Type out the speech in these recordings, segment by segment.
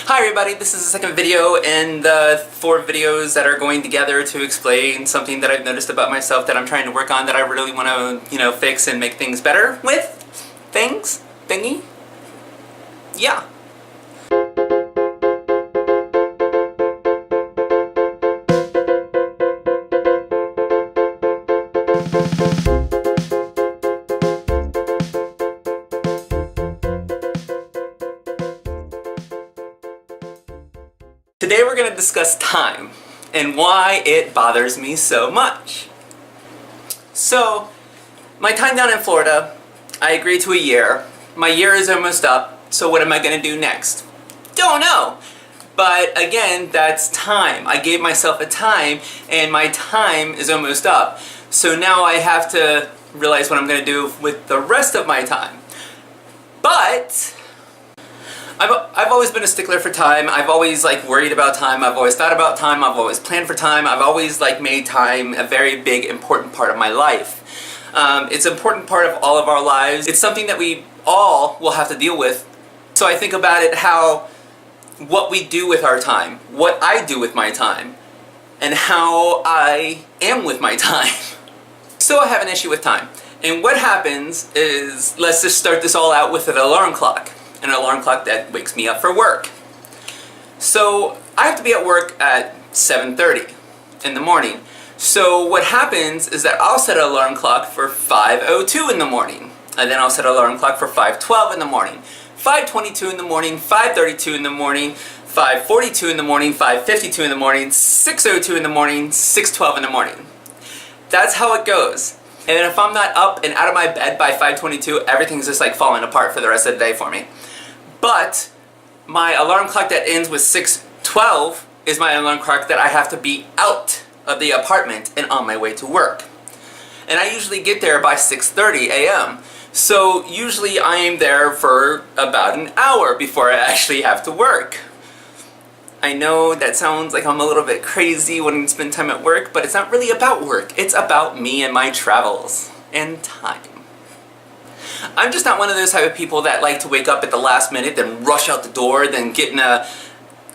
Hi everybody, this is the second video in the 4 videos that are going together to explain something that I've noticed about myself that I'm trying to work on that I really want to, fix and make things better with. Thingy? Yeah. Today we're going to discuss time and why it bothers me so much. So, my time down in Florida, I agreed to a year. My year is almost up, so what am I going to do next? Don't know! But again, that's time. I gave myself a time, and my time is almost up. So now I have to realize what I'm going to do with the rest of my time. But I've always been a stickler for time. I've always worried about time. I've always thought about time. I've always planned for time. I've always made time a very big, important part of my life. It's an important part of all of our lives. It's something that we all will have to deal with. So I think about it how what we do with our time, what I do with my time, and how I am with my time. So I have an issue with time. And what happens is, let's just start this all out with an alarm clock. An alarm clock that wakes me up for work. So I have to be at work at 7:30 in the morning. So what happens is that I'll set an alarm clock for 5:02 in the morning. And then I'll set an alarm clock for 5:12 in the morning, 5:22 in the morning, 5:32 in the morning, 5:42 in the morning, 5:52 in the morning, 6:02 in the morning, 6:12 in the morning. That's how it goes. And if I'm not up and out of my bed by 5:22, everything's just falling apart for the rest of the day for me. But my alarm clock that ends with 6:12 is my alarm clock that I have to be out of the apartment and on my way to work. And I usually get there by 6:30 a.m. So usually I am there for about an hour before I actually have to work. I know that sounds like I'm a little bit crazy when I spend time at work, but it's not really about work. It's about me and my travels and time. I'm just not one of those type of people that like to wake up at the last minute, then rush out the door, then get in a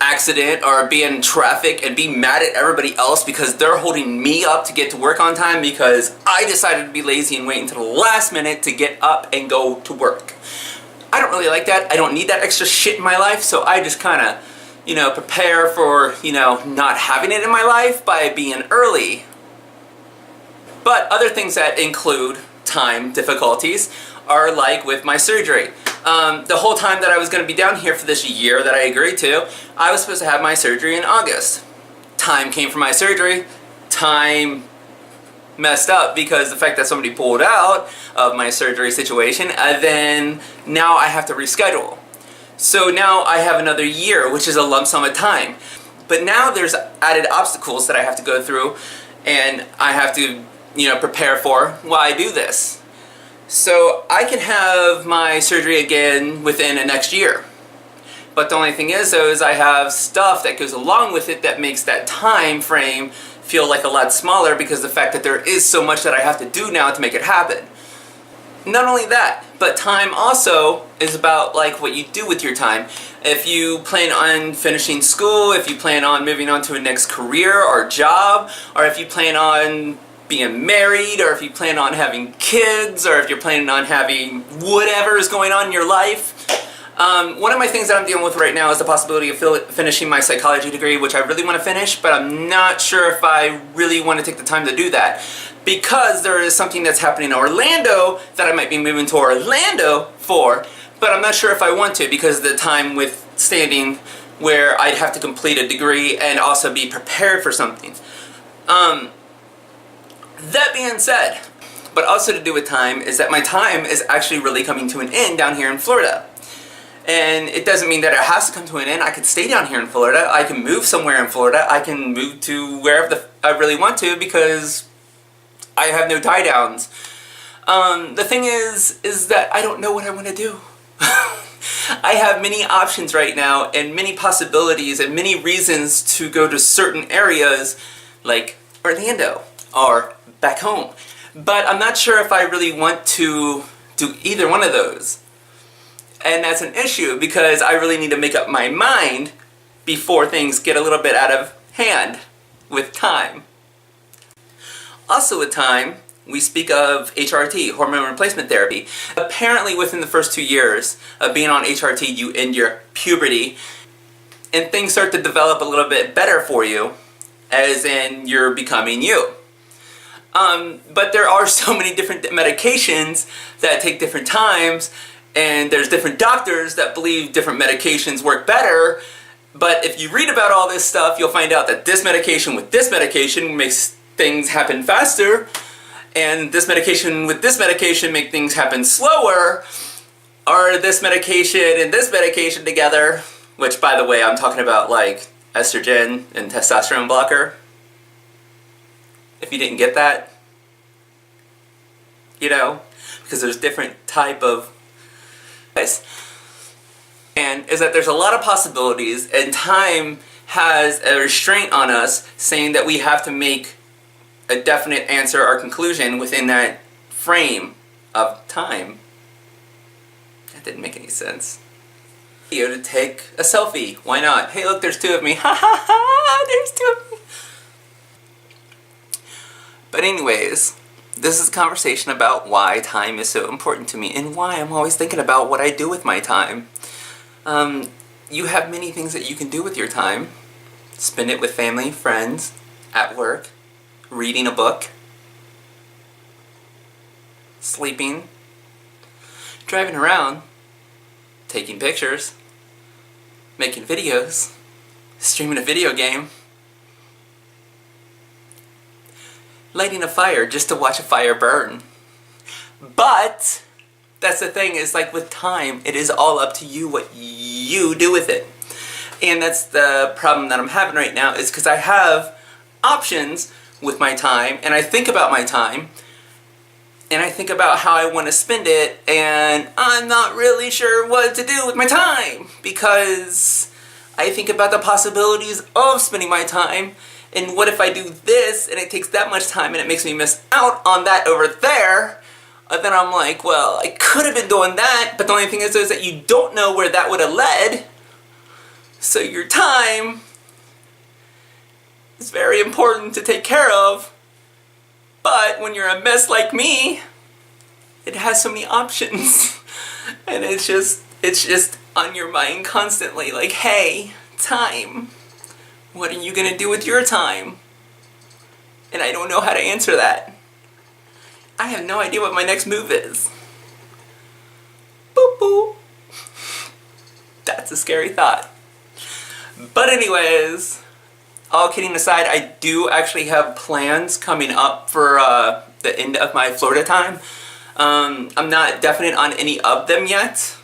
accident or be in traffic and be mad at everybody else because they're holding me up to get to work on time because I decided to be lazy and wait until the last minute to get up and go to work. I don't really like that. I don't need that extra shit in my life, so I just kind of prepare for, not having it in my life by being early. But other things that include time difficulties are with my surgery. The whole time that I was going to be down here for this year that I agreed to, I was supposed to have my surgery in August. Time came for my surgery. Time messed up because the fact that somebody pulled out of my surgery situation, and then now I have to reschedule. So now I have another year, which is a lump sum of time. But now there's added obstacles that I have to go through and I have to, prepare for while I do this. So I can have my surgery again within the next year. But the only thing is though, is I have stuff that goes along with it that makes that time frame feel a lot smaller because the fact that there is so much that I have to do now to make it happen. Not only that, but time also is about what you do with your time. If you plan on finishing school, if you plan on moving on to a next career or job, or if you plan on being married, or if you plan on having kids, or if you're planning on having whatever is going on in your life. One of my things that I'm dealing with right now is the possibility of finishing my psychology degree, which I really want to finish, but I'm not sure if I really want to take the time to do that. Because there is something that's happening in Orlando that I might be moving to Orlando for, but I'm not sure if I want to because of the time withstanding where I'd have to complete a degree and also be prepared for something. That being said, but also to do with time, is that my time is actually really coming to an end down here in Florida. And it doesn't mean that it has to come to an end. I could stay down here in Florida. I can move somewhere in Florida. I can move to wherever I really want to because I have no tie downs. The thing is that I don't know what I want to do. I have many options right now and many possibilities and many reasons to go to certain areas like Orlando or back home. But I'm not sure if I really want to do either one of those. And that's an issue because I really need to make up my mind before things get a little bit out of hand with time. Also with time, we speak of HRT, hormone replacement therapy. Apparently within the first 2 years of being on HRT, you end your puberty and things start to develop a little bit better for you, as in you're becoming you. But there are so many different medications that take different times, and there's different doctors that believe different medications work better. But if you read about all this stuff, you'll find out that this medication with this medication makes things happen faster, and this medication with this medication make things happen slower, or this medication and this medication together, which by the way, I'm talking about like estrogen and testosterone blocker. If you didn't get that, you know, because there's different type of and is that there's a lot of possibilities, and time has a restraint on us saying that we have to make a definite answer or conclusion within that frame of time. That didn't make any sense. You to take a selfie. Why not? Hey look, there's 2 of me. Ha ha ha! There's 2 of me. But anyways, this is a conversation about why time is so important to me and why I'm always thinking about what I do with my time. You have many things that you can do with your time. Spend it with family, friends, at work, reading a book, sleeping, driving around, taking pictures, making videos, streaming a video game, lighting a fire just to watch a fire burn. But that's the thing, is like with time, it is all up to you what you do with it. And that's the problem that I'm having right now, is because I have options with my time, and I think about my time, and I think about how I want to spend it, and I'm not really sure what to do with my time, because I think about the possibilities of spending my time, and what if I do this, and it takes that much time, and it makes me miss out on that over there. And then I'm like, well, I could have been doing that, but the only thing is that you don't know where that would have led. So your time is very important to take care of. But when you're a mess like me, it has so many options. And it's just on your mind constantly, like, hey, time. What are you gonna do with your time? And I don't know how to answer that. I have no idea what my next move is. Boop boop. That's a scary thought. But anyways, all kidding aside, I do actually have plans coming up for the end of my Florida time. I'm not definite on any of them yet,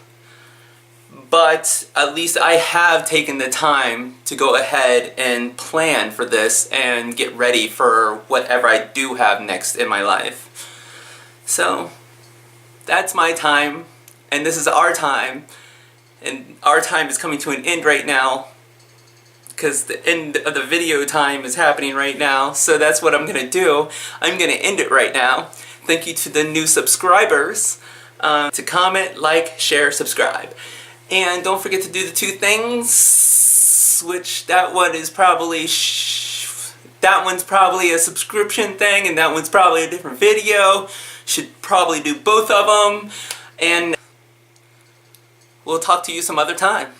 but at least I have taken the time to go ahead and plan for this and get ready for whatever I do have next in my life. So that's my time, and this is our time, and our time is coming to an end right now because the end of the video time is happening right now. So that's what I'm gonna do. I'm gonna end it right now. Thank you to the new subscribers. To comment, like, share, subscribe. And don't forget to do the 2 things, which that one is probably that one's probably a subscription thing, and that one's probably a different video. Should probably do both of them, and we'll talk to you some other time.